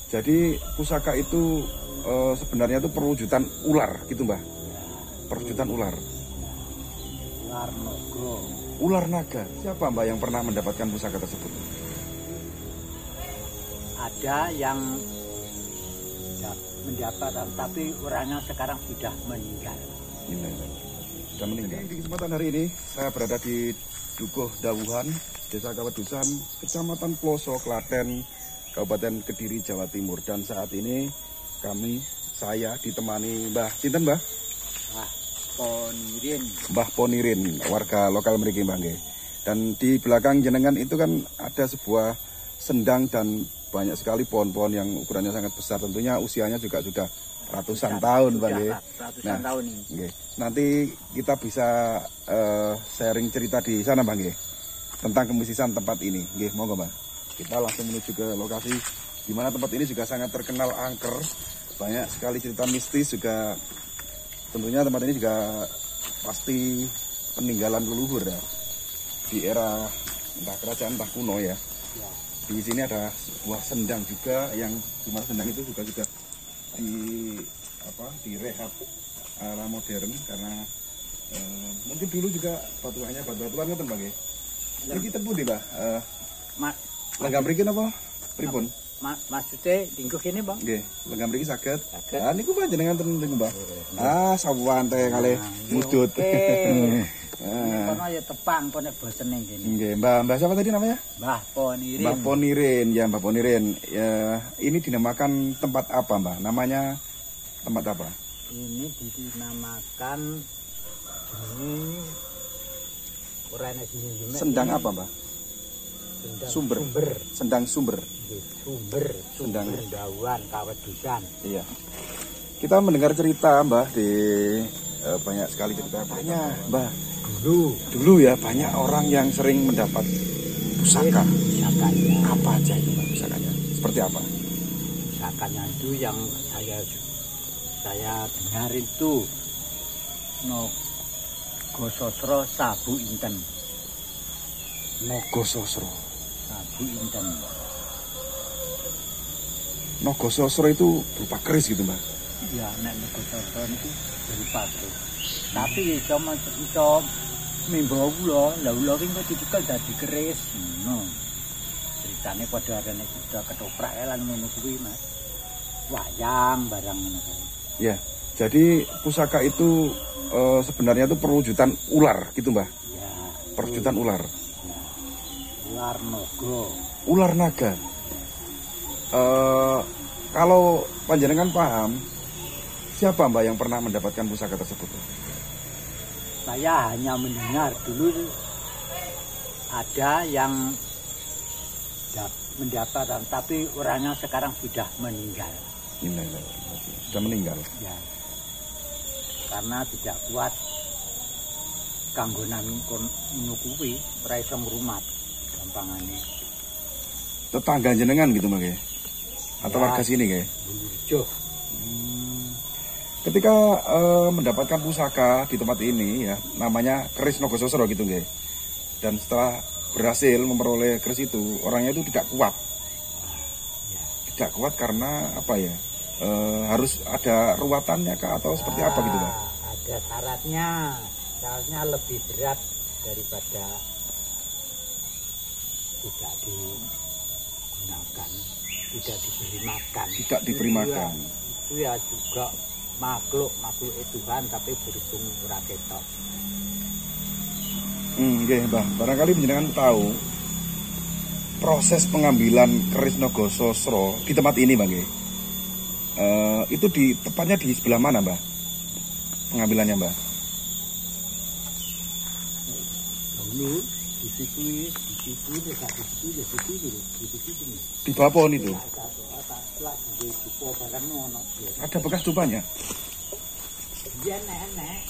Jadi pusaka itu sebenarnya itu perwujudan ular gitu Mbah. Perwujudan ular. Ular naga. Ular naga. Siapa Mbah yang pernah mendapatkan pusaka tersebut? Ada yang mendapat, tapi orangnya sekarang sudah meninggal. Sudah meninggal. Di kesempatan hari ini saya berada di Dukuh Dawuhan, Desa Kawedusan, Kecamatan Ploso, Klaten, Kabupaten Kediri, Jawa Timur. Dan saat ini saya ditemani Mbah Sinten Mbah? Mbah Ponirin. Mbah Ponirin, warga lokal mriki Mbah nggih. Dan di belakang jenengan itu kan ada sebuah sendang dan banyak sekali pohon-pohon yang ukurannya sangat besar. Tentunya usianya juga sudah ratusan tahun Mbah nggih. Ratusan tahun ini. Nggih. Nanti kita bisa sharing cerita di sana Mbah nggih. Tentang kemistisan tempat ini. Nggih, monggo Mbah. Kita langsung menuju ke lokasi di mana tempat ini juga sangat terkenal angker. Banyak sekali cerita mistis juga. Tentunya tempat ini juga pasti peninggalan leluhur ya. Di era entah kerajaan entah kuno ya. Di sini ada sebuah sendang juga yang di mana sendang itu juga sudah direhab ala modern karena mungkin dulu juga batuannya batu-batuan ngoten Mbak nggih. Iki tepu ndi Mbah? Lenggam mriki napa? Pripun? Maksudnya dinggo kene, Bang? Nggih, lenggam mriki saged. Ah niku panjenengan ten niku, Mbah. Ah sawuhan teh kalih mudut. Kono ya tepang pone bosene kene. Nggih, Mbah siapa tadi namanya? Mbah Ponirin. Mbah Ponirin, ya Mbah Ponirin. Ya, ini dinamakan tempat apa, Mbah? Namanya tempat apa? Ini dinamakan ini ora ana sing Sendang apa, Mbah? Sumber. Sendang sumber. Sendang Dawuhan Kawedusan. Iya. Kita mendengar cerita Mbah di banyak sekali cerita banyak Mbah. Dulu ya banyak orang yang sering mendapat pusaka. Pusakanya. Apa aja itu Mbah pusakanya? Seperti apa? Pusakanya itu yang saya dengar itu Nogososro Sabu Inten. Nogososro. Sabu Inten. Nogososro itu berupa keris gitu Mbah. Iya, nek Nogososro itu berupa keris. Tapi iso mimba ula, lha ula ki kok dicekel dadi keris. Ceritane padha arene kita ketoprak lan ngono kuwi, Mas. Wayang barang ngono kuwi. Ya. Jadi pusaka itu sebenarnya itu perwujudan ular gitu Mbah. Ya. Perwujudan ular. Ya. Ular naga. Ular naga. Kalau panjenengan paham, siapa Mbak yang pernah mendapatkan pusaka tersebut? Saya hanya mendengar dulu ada yang mendapat, tapi orangnya sekarang sudah meninggal. Sudah meninggal. Ya. Karena tidak kuat kanggonan ngono kuwi, ora iso ngrumat gampangane. Tetangga jenengan gitu Mbak ya? Atau warga sini kayak? Ketika mendapatkan pusaka di tempat ini ya, namanya keris Nogososro gitu nggih. Dan setelah berhasil memperoleh keris itu, orangnya itu tidak kuat. Tidak kuat karena apa ya? Harus ada ruwatannya kah atau seperti apa gitu Mbak? Ada syaratnya lebih berat daripada tidak digunakan, tidak diberi makan. Tidak diberi makan. Itu ya juga makhluk Tuhan tapi berhubung ora ketok. Nggih, Mbah. Barangkali panjenengan tahu proses pengambilan keris Nogososro di tempat ini, Mbah nggih. Itu tepatnya di sebelah mana, Mbah? Pengambilannya, Mbah? Dulu di situ. Di bawah pohon itu. Ada bekas dupanya? Iya, nenek.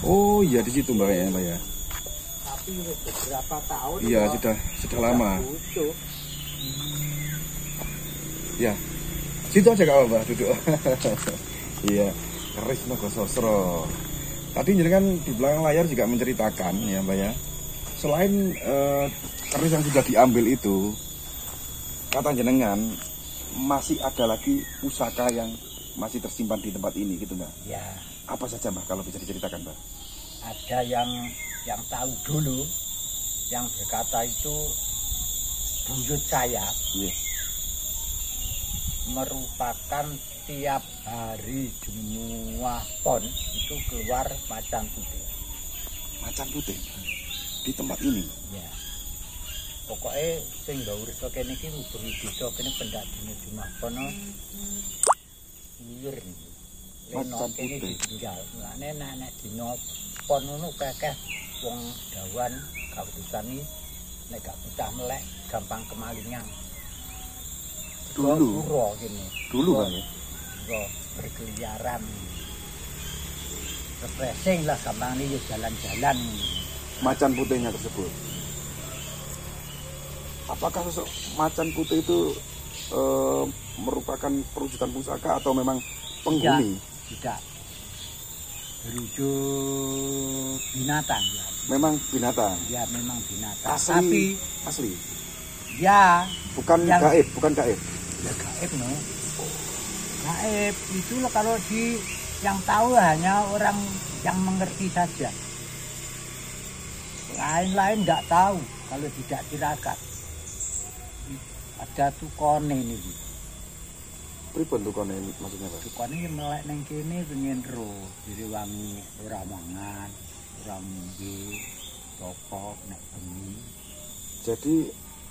Oh iya di situ Mbak ya. Tapi beberapa tahun. Iya sudah lama. Ya, situ aja kak Mbak duduk. Iya, keris Nogososro. Tadi jenengan di belakang layar juga menceritakan ya Mbak ya. Selain keris yang sudah diambil itu, kata jenengan masih ada lagi pusaka yang masih tersimpan di tempat ini gitu Mbak. Ya, Apa saja Mbak kalau bisa diceritakan Mbak? ada yang tahu dulu, yang berkata itu buyut saya Iya. merupakan tiap hari Jumat Pon itu keluar macan putih. Macan putih di tempat ini. Ya. Pokoknya sing gak urus kene iki hubungi desa kene pendadine Jumat Pon. Liur iki. Macan Kene putih. ditinggal. Mulane nek dina pon ngono kakeh wong dawan kaputusan iki nek gak pecah melek gampang kemalingan. Dulu. Pura kene. Dulu Bang ya. Pura berkeliaran. Refreshing lah gampang ini jalan-jalan. Macan putihnya tersebut. Apakah sosok macan putih itu merupakan perwujudan pusaka atau memang penghuni? Tidak. Berwujud binatang ya. Memang binatang. Ya memang binatang. Asli. Tapi Asli. ya Bukan yang- gaib, bukan gaib. ya gaib no. Gaib itu loh kalau yang tahu hanya orang yang mengerti saja. Lain-lain nggak tahu kalau tidak tirakat. Ada tukone ini. Pripun tuh kono ini maksudnya Pak? Tukone yang melek neng kene pengen roh, direwangi ora mangan, ora ngombe, toko nek bengi. Jadi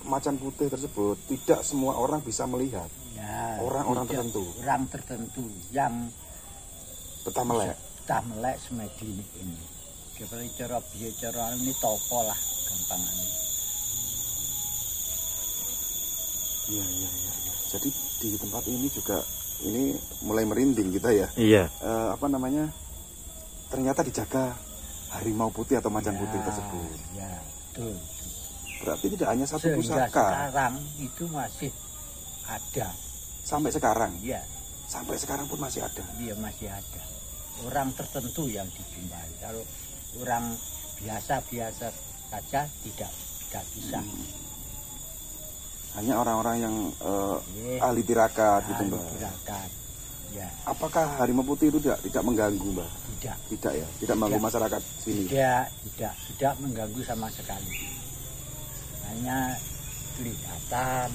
macan putih tersebut tidak semua orang bisa melihat. Ya, Orang-orang tidak. tertentu. Orang tertentu yang Tetap melek. tak melek semedi ini. Seperti cara biaya cara ini topo lah gampangannya. Iya. Jadi di tempat ini juga ini mulai merinding kita ya. Iya. Apa namanya? Ternyata dijaga harimau putih atau macan putih tersebut. Ya, betul. Berarti tidak hanya satu Sehingga pusaka. sekarang itu masih ada. Sampai sekarang. Ya, Sampai sekarang pun masih ada. dia masih ada. Orang tertentu yang dijumpai. Kalau orang biasa-biasa saja tidak bisa. Hanya orang-orang yang Iya. ahli tirakat gitu Ahli Mbak. tirakat. Ya, Apakah harimau putih itu tidak mengganggu Mbak? tidak. Tidak ya, tidak mengganggu Tidak. masyarakat sini. Tidak mengganggu sama sekali. Hanya kelihatan.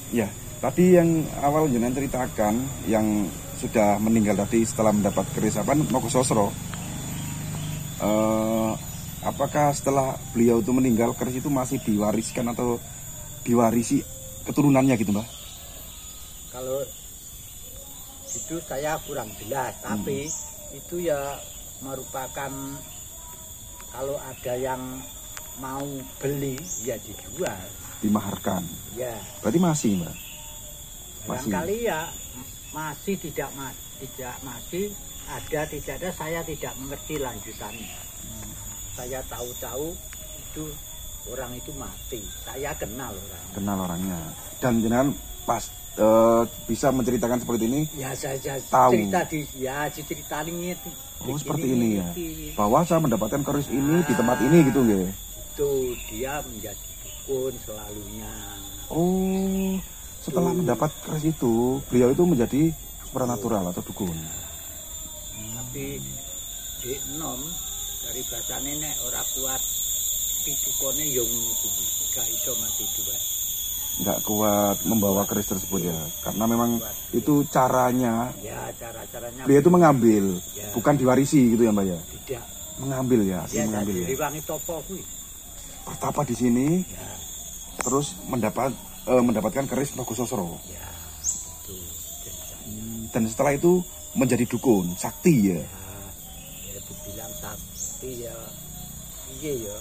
Ya, tadi yang awal jenengan ceritakan yang sudah meninggal tadi setelah mendapat keris apa Nogososro. Apakah setelah beliau itu meninggal keris itu masih diwariskan atau diwarisi keturunannya gitu Mbak? Kalau itu saya kurang jelas, tapi itu ya merupakan kalau ada yang mau beli ya dijual. Dimaharkan. Ya, Berarti masih Mbak? Masih. barangkali ya masih tidak masih ada tidak ada saya tidak mengerti lanjutannya. Saya tahu-tahu itu orang itu mati. Saya kenal orang. Kenal orangnya. Dan jenengan pas bisa menceritakan seperti ini. Ya saya Tahu. cerita diceritani itu. Oh, seperti ini ya. Bahwa saya mendapatkan keris ini di tempat ini gitu nggih. Itu dia menjadi dukun selalunya. Oh, setelah mendapat keris itu, beliau itu menjadi supranatural atau dukun. Tapi di enom dari bahasa nenek ora kuat pitukone ya ngono kuwi. Gak iso mati dua. Nggak kuat membawa keris tersebut ya. Karena memang itu caranya, Ya cara-caranya beliau itu mengambil, Ya. bukan diwarisi gitu ya Mbak ya. tidak. Mengambil ya, asli Dia mengambil jadi ya. diwangi topo kuwi. Pertapa di sini, Ya, terus mendapatkan keris Nogososro. ya itu ceritanya. Dan setelah itu menjadi dukun, sakti ya. Ya dibilang sakti ya iya ya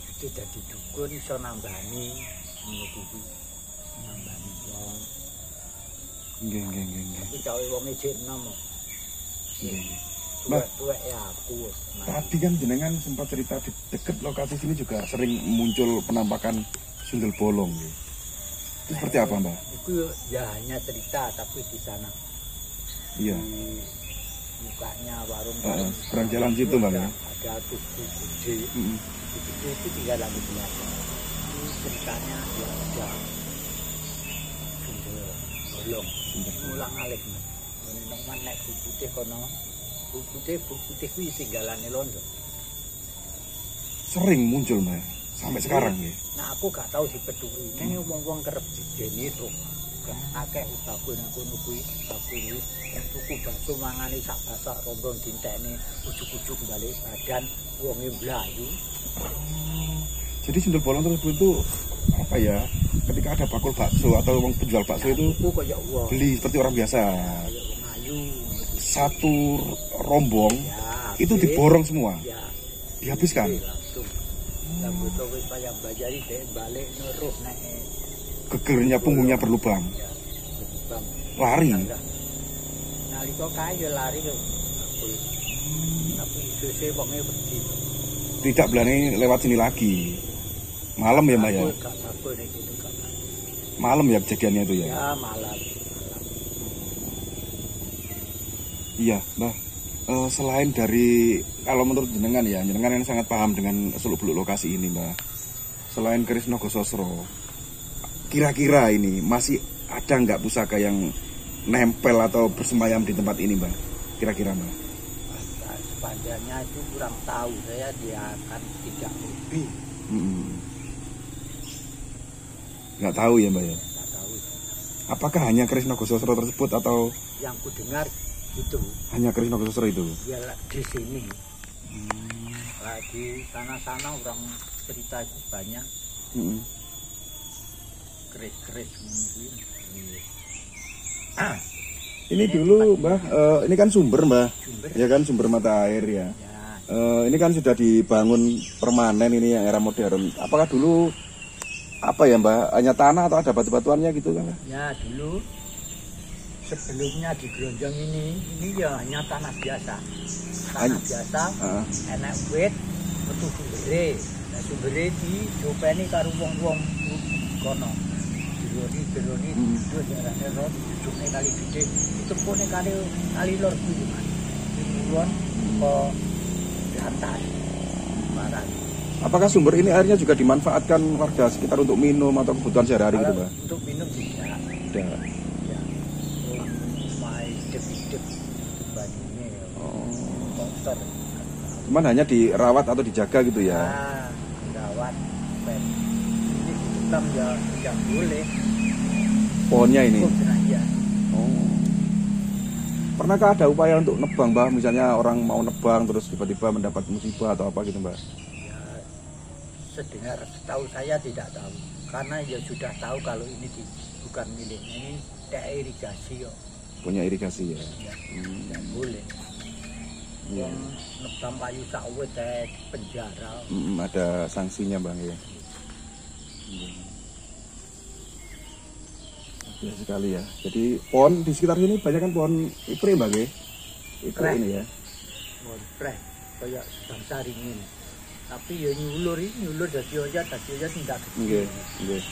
itu jadi dukun iso nambani ngono kuwi nambani wong Nggih. tapi cawe wong jek enom Nggih. Mbak. tuwek ya aku Tadi kan jenengan sempat cerita di dekat lokasi sini juga sering muncul penampakan sundel bolong. Ya. Itu seperti apa Mbak? itu ya hanya cerita tapi di sana Iya. di mukanya warung Seberang jalan situ Mbak ya. ada tubuh gede Mm-mm. itu tinggal lagi belakang ceritanya ya udah sumber bolong mulang alik nang man nek Bu Putih kono Bu Putih kuwi tinggalane Londo. Sering muncul Mbah sampai sekarang ya. Nah aku gak tahu dipeduli ning wong-wong kerep dijeni truk akeh baku nang kono kuwi baku tuku bakso mangane sak basak rombong dintekne ujug-ujug balik badan wonge mlayu. Jadi sundel bolong tersebut itu apa ya? Ketika ada bakul bakso atau wong penjual bakso itu kaya wong beli seperti orang biasa. kaya wong ayu. Satu rombong Ya, itu diborong semua, ya dihabiskan. langsung. Lah beto wis payah bajari dhek balik neruh nek Gegernya punggungnya berlubang, ya bang. lari. Nalika kae lari kok. Tapi sese wonge wedi. Tidak berani lewat sini lagi. Malam ya Mbak ya. Aku gak takut nek itu gak. Malam ya kejadiannya itu ya. Ya malam. Iya Mbak. Selain dari kalau menurut jenengan ya, jenengan yang sangat paham dengan seluk-beluk lokasi ini Mbak. Selain keris Nogososro, kira-kira ini masih ada nggak pusaka yang nempel atau bersemayam di tempat ini Mbak? Kira-kira Mbak? Sepanjangnya itu kurang tahu saya dia akan tidak lebih. Nggak tahu ya Mbak ya. Nggak tahu. Apakah hanya keris Nogososro tersebut atau Yang ku dengar itu hanya keris Nogososro itu? dia di sini. Di sana-sana orang cerita itu banyak keris-keris ini. Ini dulu Mbah, ini kan sumber Mbah, Sumber. ya kan sumber mata air ya. Ya, Ini kan sudah dibangun permanen ini yang era modern. Apakah dulu apa ya Mbah, hanya tanah atau ada batu-batuannya gitu kan? ya dulu sebelumnya di Glonjong ini ya hanya tanah biasa. Tanah biasa, enak wit, metu sumbere. Nah sumbere di jopeni karo wong-wong kono. Jeroni terus arane rot ujune kali gede, ditempune kali lor kuwi Mas. Kulon ke atas. Barat. Apakah sumber ini airnya juga dimanfaatkan warga sekitar untuk minum atau kebutuhan sehari-hari gitu Mbah? Untuk minum tidak. Tidak. Ya. Mai hidup banyune ya. Kotor. Cuman hanya dirawat atau dijaga gitu ya? Rawat. Ini hitam ya tidak boleh. Pohonnya ini? Ya. Pernahkah ada upaya untuk nebang Mbah? Misalnya orang mau nebang terus tiba-tiba mendapat musibah atau apa gitu Mbah? Ya, sedengar setahu saya tidak tahu. Karena ya sudah tahu kalau ini bukan miliknya, ini daerah irigasi kok. Punya irigasi ya? Ya, tidak boleh. Yang nebang kayu sawit penjara. Ada sanksinya Bang ya? Ya sekali ya. Jadi pohon di sekitar sini banyak kan pohon ipre Bang ya? Ipre ini ya? Pohon preh, kayak bangsa ringin. Tapi ya nyulur dari oja tidak Nggih, nggih.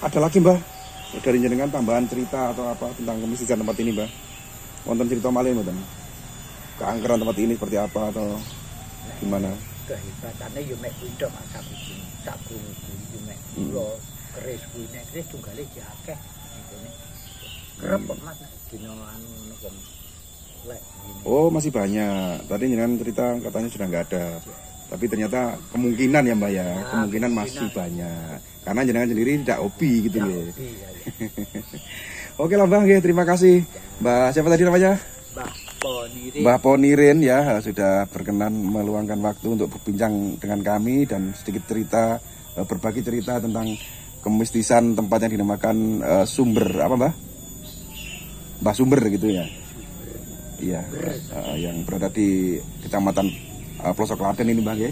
Ada lagi Mbah? Dari jenengan tambahan cerita atau apa tentang kemistisan tempat ini Mbah? Wonten cerita malih mboten? Keangkeran tempat ini seperti apa atau gimana? Kehebatannya ya mek kuwi tok sak kucing, sak krungu kuwi mek kula keris kuwi nek keris tunggale ki akeh ngene. Kerep kok Mas dina anu ngono kok. Lek gini. Oh masih banyak. Tadi jenengan cerita katanya sudah nggak ada. Tapi ternyata kemungkinan ya Mbak ya, kemungkinan masih banyak. Karena jenengan sendiri tidak hobi gitu ya. Oke lah Mbak, terima kasih. Mbak siapa tadi namanya? Mbak Ponirin ya, sudah berkenan meluangkan waktu untuk berbincang dengan kami dan sedikit cerita, berbagi cerita tentang kemistisan tempat yang dinamakan Sumber apa Mbak? Mbah Sumber gitu ya. Iya, yang berada di Kecamatan Pelosok Klaten ini Mbak ya.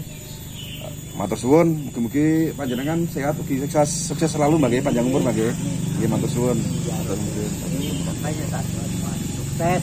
Matur suwun, mugi-mugi panjenengan sehat, ugi sukses selalu Mbak ya, panjang umur Mbak ya. Nggih matur suwun. Ini makanya tak sukses.